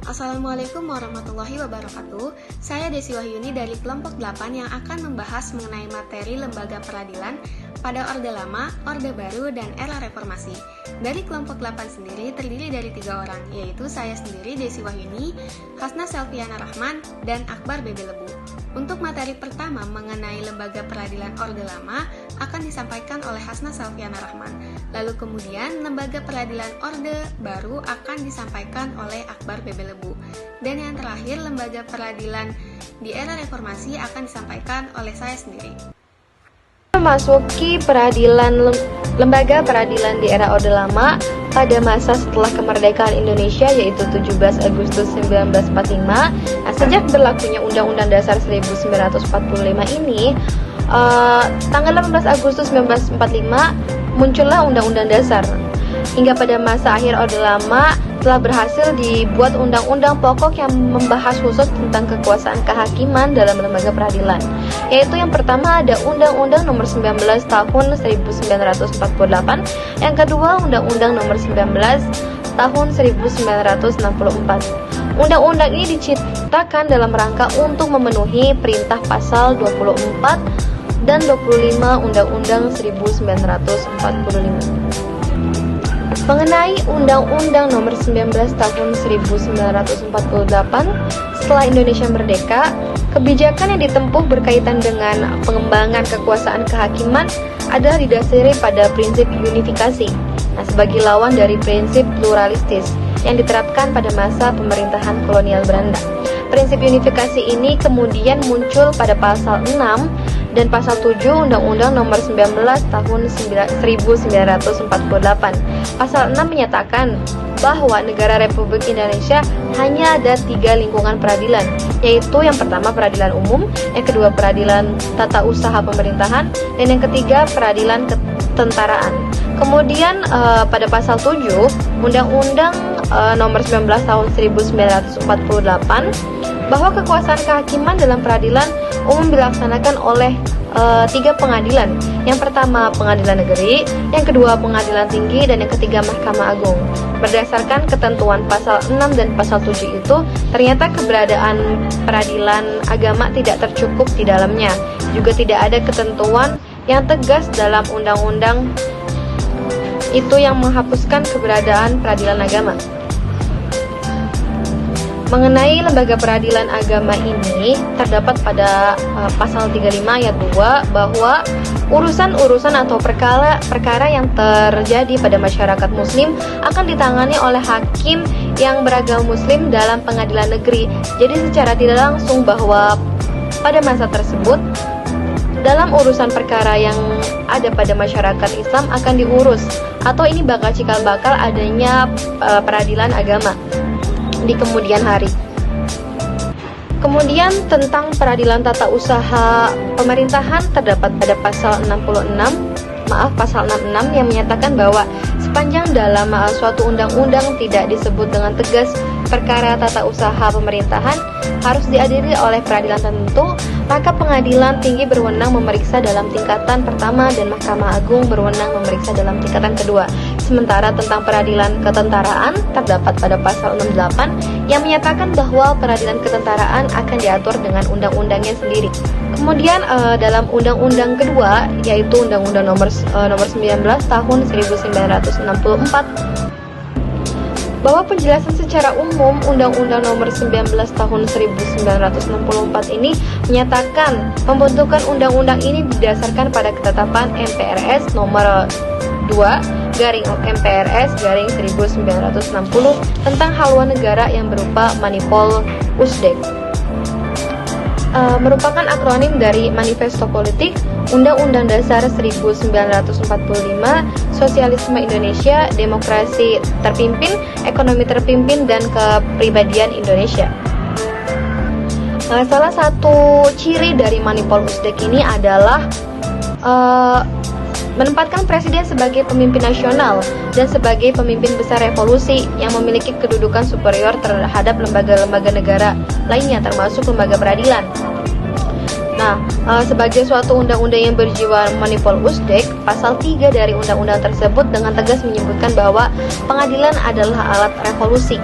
Assalamualaikum warahmatullahi wabarakatuh. Saya Desi Wahyuni dari kelompok 8 yang akan membahas mengenai materi lembaga peradilan pada Orde Lama, Orde Baru, dan Era Reformasi. Dari kelompok 8 sendiri terdiri dari 3 orang, yaitu saya sendiri Desi Wahyuni, Hasna Selviana Rahman, dan Akbar Bebe Lebu. Untuk materi pertama mengenai lembaga peradilan Orde Lama akan disampaikan oleh Hasna Selviana Rahman. Lalu kemudian lembaga peradilan Orde Baru akan disampaikan oleh Akbar Bebe Lebu. Dan yang terakhir lembaga peradilan di era reformasi akan disampaikan oleh saya sendiri. Memasuki lembaga peradilan di era Orde Lama pada masa setelah kemerdekaan Indonesia, yaitu 17 Agustus 1945. Nah, sejak berlakunya Undang-Undang Dasar 1945 ini, tanggal 18 Agustus 1945 muncullah Undang-Undang Dasar. Hingga pada masa akhir Orde Lama telah berhasil dibuat undang-undang pokok yang membahas khusus tentang kekuasaan kehakiman dalam lembaga peradilan. Yaitu yang pertama ada Undang-Undang Nomor 19 Tahun 1948, yang kedua Undang-Undang Nomor 19 Tahun 1964. Undang-undang ini diciptakan dalam rangka untuk memenuhi perintah pasal 24 dan 25 Undang-Undang 1945. Mengenai Undang-Undang Nomor 19 Tahun 1948, setelah Indonesia merdeka, kebijakan yang ditempuh berkaitan dengan pengembangan kekuasaan kehakiman adalah didasari pada prinsip unifikasi, sebagai lawan dari prinsip pluralistis yang diterapkan pada masa pemerintahan kolonial Belanda. Prinsip unifikasi ini kemudian muncul pada pasal 6 dan pasal 7 Undang-Undang Nomor 19 Tahun 1948. Pasal 6 menyatakan bahwa negara Republik Indonesia hanya ada 3 lingkungan peradilan, yaitu yang pertama peradilan umum, yang kedua peradilan tata usaha pemerintahan, dan yang ketiga peradilan ketentaraan. Kemudian pada pasal 7 Undang-Undang Nomor 19 Tahun 1948 bahwa kekuasaan kehakiman dalam peradilan umum dilaksanakan oleh 3 pengadilan. Yang pertama Pengadilan Negeri, yang kedua Pengadilan Tinggi, dan yang ketiga Mahkamah Agung. Berdasarkan ketentuan pasal 6 dan pasal 7 itu, ternyata keberadaan peradilan agama tidak tercukup di dalamnya. Juga tidak ada ketentuan yang tegas dalam undang-undang itu yang menghapuskan keberadaan peradilan agama. Mengenai lembaga peradilan agama ini terdapat pada pasal 35 ayat 2 bahwa urusan-urusan atau perkara yang terjadi pada masyarakat muslim akan ditangani oleh hakim yang beragama muslim dalam pengadilan negeri. Jadi secara tidak langsung bahwa pada masa tersebut dalam urusan perkara yang ada pada masyarakat Islam akan diurus, atau ini bakal cikal bakal adanya peradilan agama di kemudian hari. Kemudian tentang peradilan tata usaha pemerintahan terdapat pada pasal 66 yang menyatakan bahwa sepanjang dalam suatu undang-undang tidak disebut dengan tegas perkara tata usaha pemerintahan harus dihadiri oleh peradilan tertentu, maka pengadilan tinggi berwenang memeriksa dalam tingkatan pertama dan Mahkamah Agung berwenang memeriksa dalam tingkatan kedua. Sementara tentang peradilan ketentaraan terdapat pada pasal 68 yang menyatakan bahwa peradilan ketentaraan akan diatur dengan undang-undangnya sendiri. Kemudian dalam undang-undang kedua, yaitu Undang-Undang Nomor 19 Tahun 1964, bahwa penjelasan secara umum Undang-Undang Nomor 19 Tahun 1964 ini menyatakan pembentukan undang-undang ini didasarkan pada ketetapan MPRS Nomor 2/MPRS/1960 tentang haluan negara yang berupa Manipol Usdek. Merupakan akronim dari Manifesto Politik, Undang-Undang Dasar 1945, Sosialisme Indonesia, Demokrasi Terpimpin, Ekonomi Terpimpin, dan Kepribadian Indonesia. Salah satu ciri dari Manipol Usdek ini adalah menempatkan presiden sebagai pemimpin nasional dan sebagai pemimpin besar revolusi yang memiliki kedudukan superior terhadap lembaga-lembaga negara lainnya, termasuk lembaga peradilan. Nah, sebagai suatu undang-undang yang berjiwa Manipol Usdek, pasal 3 dari undang-undang tersebut dengan tegas menyebutkan bahwa pengadilan adalah alat revolusi.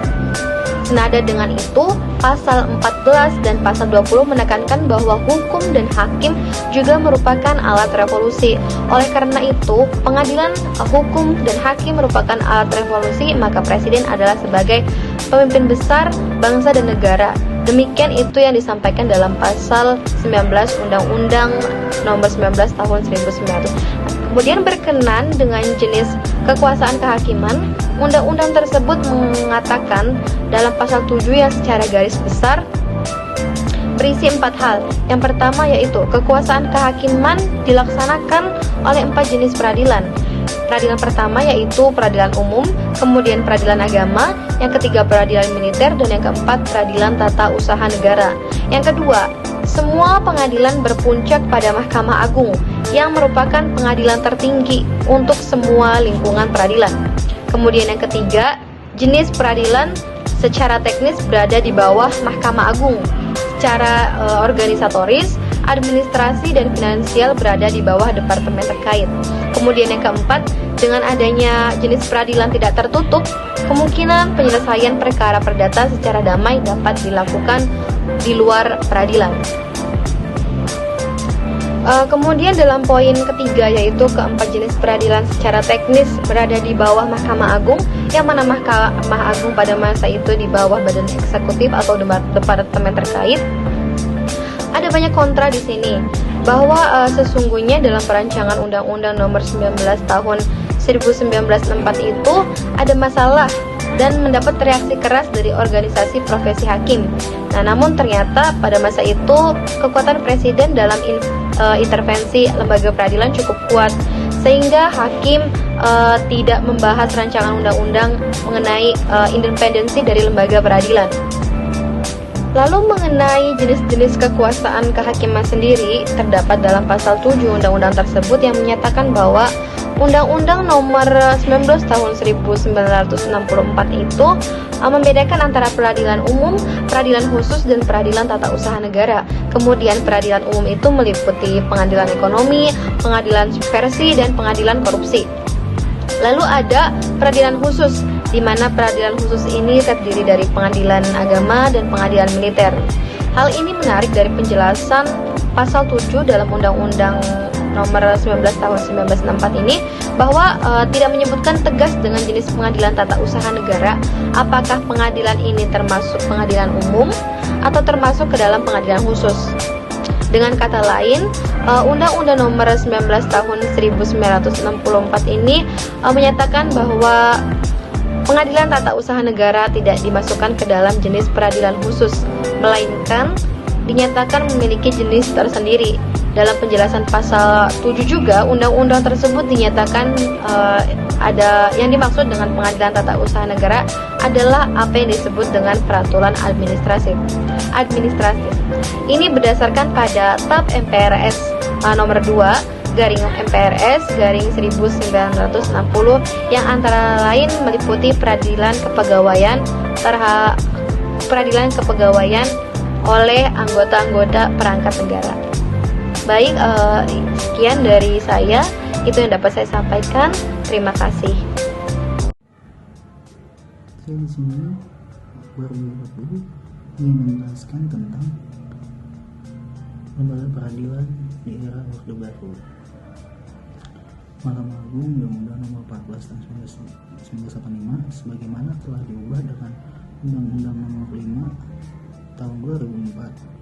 Senada dengan itu, pasal 14 dan pasal 20 menekankan bahwa hukum dan hakim juga merupakan alat revolusi. Oleh karena itu, pengadilan hukum dan hakim merupakan alat revolusi, maka presiden adalah sebagai pemimpin besar bangsa dan negara. Demikian itu yang disampaikan dalam pasal 19 Undang-Undang Nomor 19 Tahun 1900. Kemudian berkenan dengan jenis kekuasaan kehakiman, undang-undang tersebut mengatakan dalam pasal 7 yang secara garis besar berisi 4 hal. Yang pertama yaitu kekuasaan kehakiman dilaksanakan oleh 4 jenis peradilan. Peradilan pertama yaitu peradilan umum, kemudian peradilan agama, yang ketiga peradilan militer, dan yang keempat peradilan tata usaha negara. Yang kedua, semua pengadilan berpuncak pada Mahkamah Agung yang merupakan pengadilan tertinggi untuk semua lingkungan peradilan. Kemudian yang ketiga, jenis peradilan secara teknis berada di bawah Mahkamah Agung. Secara organisatoris, administrasi dan finansial berada di bawah departemen terkait. Kemudian yang keempat, dengan adanya jenis peradilan tidak tertutup, kemungkinan penyelesaian perkara perdata secara damai dapat dilakukan di luar peradilan. Kemudian dalam poin ketiga yaitu keempat jenis peradilan secara teknis berada di bawah Mahkamah Agung, yang mana Mahkamah Agung pada masa itu di bawah Badan Eksekutif atau departemen terkait. Ada banyak kontra di sini bahwa sesungguhnya dalam perancangan Undang-Undang Nomor 19 Tahun 1964 itu ada masalah dan mendapat reaksi keras dari organisasi profesi hakim. Nah, namun ternyata pada masa itu kekuatan presiden dalam intervensi lembaga peradilan cukup kuat, sehingga hakim tidak membahas rancangan undang-undang mengenai independensi dari lembaga peradilan. Lalu mengenai jenis-jenis kekuasaan kehakiman sendiri, terdapat dalam pasal 7 undang-undang tersebut yang menyatakan bahwa Undang-Undang Nomor 19 Tahun 1964 itu membedakan antara peradilan umum, peradilan khusus, dan peradilan tata usaha negara. Kemudian peradilan umum itu meliputi pengadilan ekonomi, pengadilan subversi, dan pengadilan korupsi. Lalu ada peradilan khusus, di mana peradilan khusus ini terdiri dari pengadilan agama dan pengadilan militer. Hal ini menarik dari penjelasan pasal 7 dalam Undang-Undang Nomor 19 Tahun 1964 ini, bahwa tidak menyebutkan tegas dengan jenis pengadilan tata usaha negara apakah pengadilan ini termasuk pengadilan umum atau termasuk ke dalam pengadilan khusus. Dengan kata lain, Undang-Undang Nomor 19 Tahun 1964 ini menyatakan bahwa pengadilan tata usaha negara tidak dimasukkan ke dalam jenis peradilan khusus, melainkan dinyatakan memiliki jenis tersendiri. Dalam penjelasan pasal 7 juga, undang-undang tersebut dinyatakan ada yang dimaksud dengan pengadilan tata usaha negara adalah apa yang disebut dengan peraturan administratif. Ini berdasarkan pada TAP MPRS nomor 2 garing MPRS garing 1960 yang antara lain meliputi peradilan kepegawaian oleh anggota-anggota perangkat negara. Baik, sekian dari saya, itu yang dapat saya sampaikan. Terima kasih. Saya di sini baru ingin menjelaskan tentang lembaga peradilan di era Orde Baru. Mahkamah Agung Undang-Undang Nomor 14 Tahun 1985 sebagaimana telah diubah dengan Undang-Undang Nomor 5 Tahun 2004.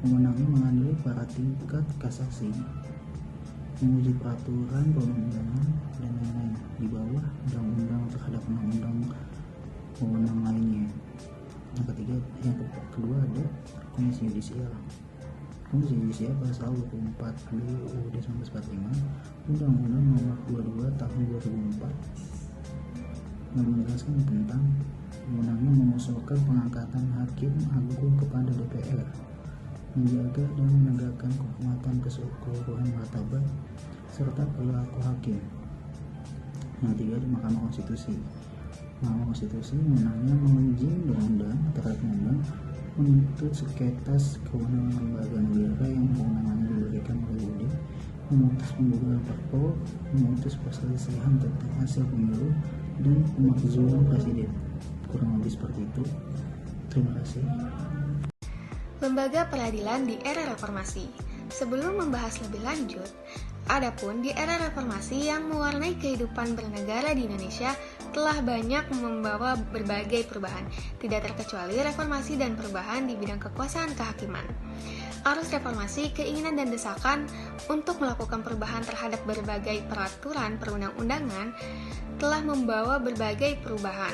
Memenangi mengadili para tingkat kasasi, menguji peraturan perundang-undangan dan lain-lain di bawah undang-undang terhadap undang-undang wewenang lainnya. Yang kedua ada Komisi Yudisial. Komisi Yudisial pasal 24 UUD 1945 Undang-Undang Nomor 22 Tahun 2004 yang menjelaskan tentang wewenangnya mengusulkan pengangkatan hakim agung kepada DPR, menjaga dan menegakkan kehormatan keseluruhan martabat serta perilaku hakim. Yang ketiga di Mahkamah Konstitusi. Mahkamah Konstitusi menangnya menguji undang-undang terhadap undang, menuntut sengketa kewenangan lembaga negara yang kewenangannya diberikan oleh UUD, memutus pembubaran parpol, memutus perselisihan tentang hasil pemilu, dan pemakzulan presiden. Kurang lebih seperti itu. Terima kasih. Lembaga peradilan di era reformasi. Sebelum membahas lebih lanjut, adapun di era reformasi yang mewarnai kehidupan bernegara di Indonesia telah banyak membawa berbagai perubahan, tidak terkecuali reformasi dan perubahan di bidang kekuasaan kehakiman. Arus reformasi, keinginan dan desakan untuk melakukan perubahan terhadap berbagai peraturan perundang-undangan telah membawa berbagai perubahan.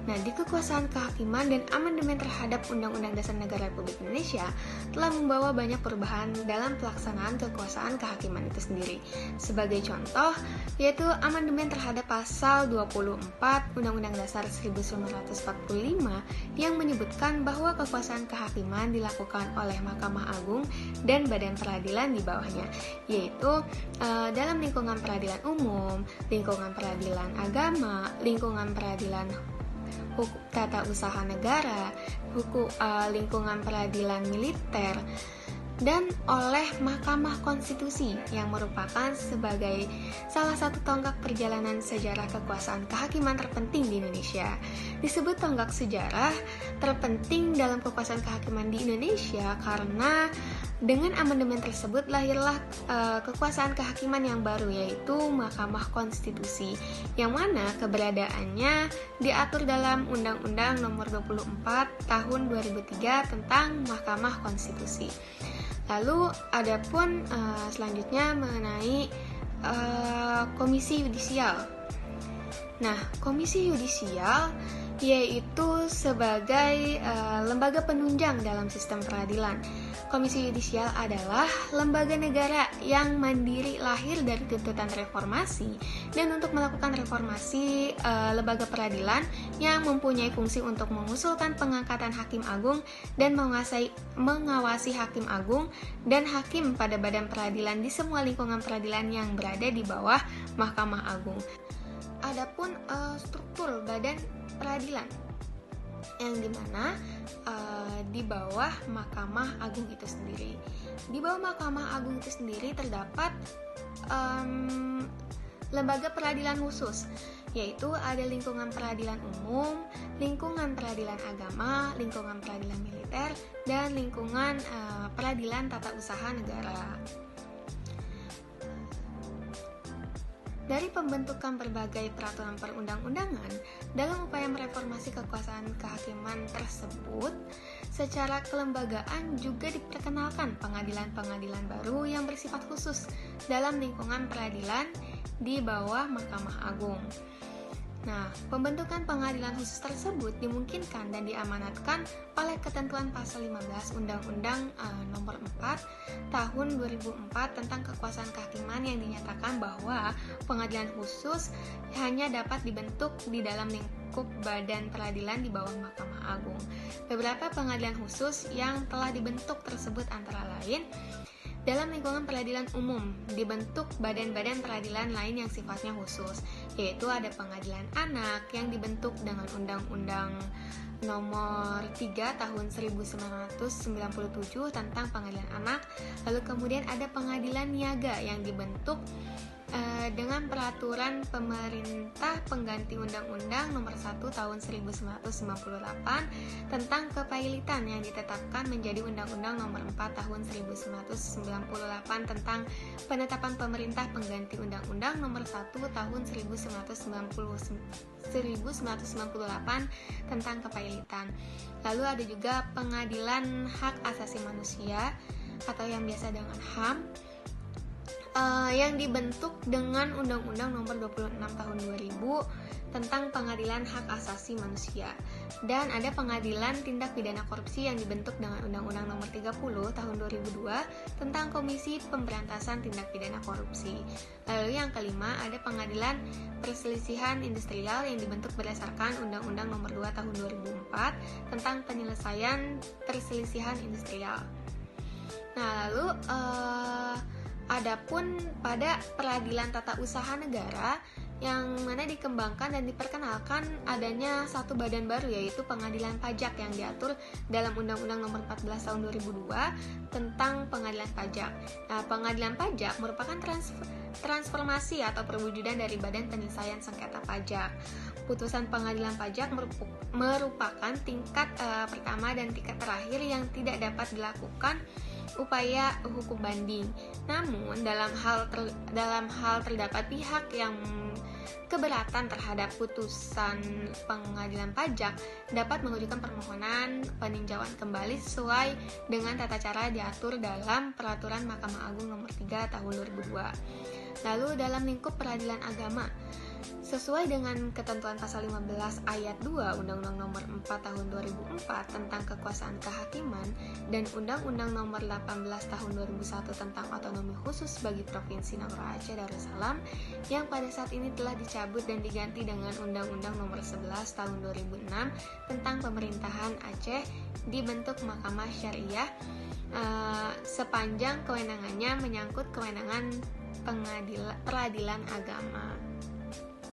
Nah, di kekuasaan kehakiman dan amandemen terhadap Undang-Undang Dasar Negara Republik Indonesia telah membawa banyak perubahan dalam pelaksanaan kekuasaan kehakiman itu sendiri. Sebagai contoh, yaitu amandemen terhadap pasal 24 Undang-Undang Dasar 1945 yang menyebutkan bahwa kekuasaan kehakiman dilakukan oleh Mahkamah Agung dan badan peradilan di bawahnya, yaitu dalam lingkungan peradilan umum, lingkungan peradilan agama, lingkungan peradilan hukum tata usaha negara, lingkungan peradilan militer, dan oleh Mahkamah Konstitusi yang merupakan sebagai salah satu tonggak perjalanan sejarah kekuasaan kehakiman terpenting di Indonesia. Disebut tonggak sejarah terpenting dalam kekuasaan kehakiman di Indonesia karena dengan amandemen tersebut lahirlah kekuasaan kehakiman yang baru, yaitu Mahkamah Konstitusi, yang mana keberadaannya diatur dalam Undang-Undang Nomor 24 Tahun 2003 tentang Mahkamah Konstitusi. Lalu adapun selanjutnya mengenai Komisi Yudisial. Nah, Komisi Yudisial yaitu sebagai lembaga penunjang dalam sistem peradilan. Komisi Yudisial adalah lembaga negara yang mandiri lahir dari tuntutan reformasi, dan untuk melakukan reformasi lembaga peradilan yang mempunyai fungsi untuk mengusulkan pengangkatan hakim agung dan mengawasi hakim agung dan hakim pada badan peradilan di semua lingkungan peradilan yang berada di bawah Mahkamah Agung. Adapun struktur badan peradilan yang dimana di bawah Mahkamah Agung itu sendiri. Di bawah Mahkamah Agung itu sendiri terdapat lembaga peradilan khusus, yaitu ada lingkungan peradilan umum, lingkungan peradilan agama, lingkungan peradilan militer, dan lingkungan peradilan tata usaha negara. Dari pembentukan berbagai peraturan perundang-undangan dalam upaya mereformasi kekuasaan kehakiman tersebut, secara kelembagaan juga diperkenalkan pengadilan-pengadilan baru yang bersifat khusus dalam lingkungan peradilan di bawah Mahkamah Agung. Nah, pembentukan pengadilan khusus tersebut dimungkinkan dan diamanatkan oleh ketentuan pasal 15 Undang-Undang Nomor 4 Tahun 2004 tentang kekuasaan kehakiman yang dinyatakan bahwa pengadilan khusus hanya dapat dibentuk di dalam lingkup badan peradilan di bawah Mahkamah Agung. Beberapa pengadilan khusus yang telah dibentuk tersebut antara lain: dalam lingkungan peradilan umum dibentuk badan-badan peradilan lain yang sifatnya khusus, yaitu ada pengadilan anak yang dibentuk dengan Undang-Undang Nomor 3 Tahun 1997 tentang pengadilan anak. Lalu kemudian ada pengadilan niaga yang dibentuk dengan peraturan pemerintah pengganti Undang-Undang Nomor 1 Tahun 1998 tentang kepailitan yang ditetapkan menjadi Undang-Undang Nomor 4 Tahun 1998 tentang penetapan pemerintah pengganti Undang-Undang Nomor 1 Tahun 1998 tentang kepailitan. Lalu ada juga Pengadilan Hak Asasi Manusia atau yang biasa dengan HAM, yang dibentuk dengan Undang-Undang Nomor 26 Tahun 2000 tentang Pengadilan Hak Asasi Manusia. Dan ada Pengadilan Tindak Pidana Korupsi yang dibentuk dengan Undang-Undang Nomor 30 Tahun 2002 tentang Komisi Pemberantasan Tindak Pidana Korupsi. Lalu yang kelima ada Pengadilan Perselisihan Industrial yang dibentuk berdasarkan Undang-Undang Nomor 2 Tahun 2004 tentang penyelesaian perselisihan industrial. Nah, lalu adapun pada peradilan tata usaha negara yang mana dikembangkan dan diperkenalkan adanya satu badan baru, yaitu Pengadilan Pajak yang diatur dalam Undang-Undang Nomor 14 Tahun 2002 tentang Pengadilan Pajak. Nah, Pengadilan Pajak merupakan transformasi atau perwujudan dari Badan Penyelesaian Sengketa Pajak. putusan pengadilan pajak merupakan tingkat pertama dan tingkat terakhir yang tidak dapat dilakukan upaya hukum banding. Namun dalam hal terdapat pihak yang keberatan terhadap putusan pengadilan pajak dapat mengajukan permohonan peninjauan kembali sesuai dengan tata cara diatur dalam Peraturan Mahkamah Agung Nomor 3 Tahun 2002. Lalu dalam lingkup peradilan agama, sesuai dengan ketentuan pasal 15 ayat 2 Undang-Undang Nomor 4 Tahun 2004 tentang kekuasaan kehakiman dan Undang-Undang Nomor 18 Tahun 2001 tentang otonomi khusus bagi Provinsi Nagara Aceh Darussalam yang pada saat ini telah dicabut dan diganti dengan Undang-Undang Nomor 11 Tahun 2006 tentang pemerintahan Aceh dibentuk Mahkamah Syariah sepanjang kewenangannya menyangkut kewenangan peradilan agama.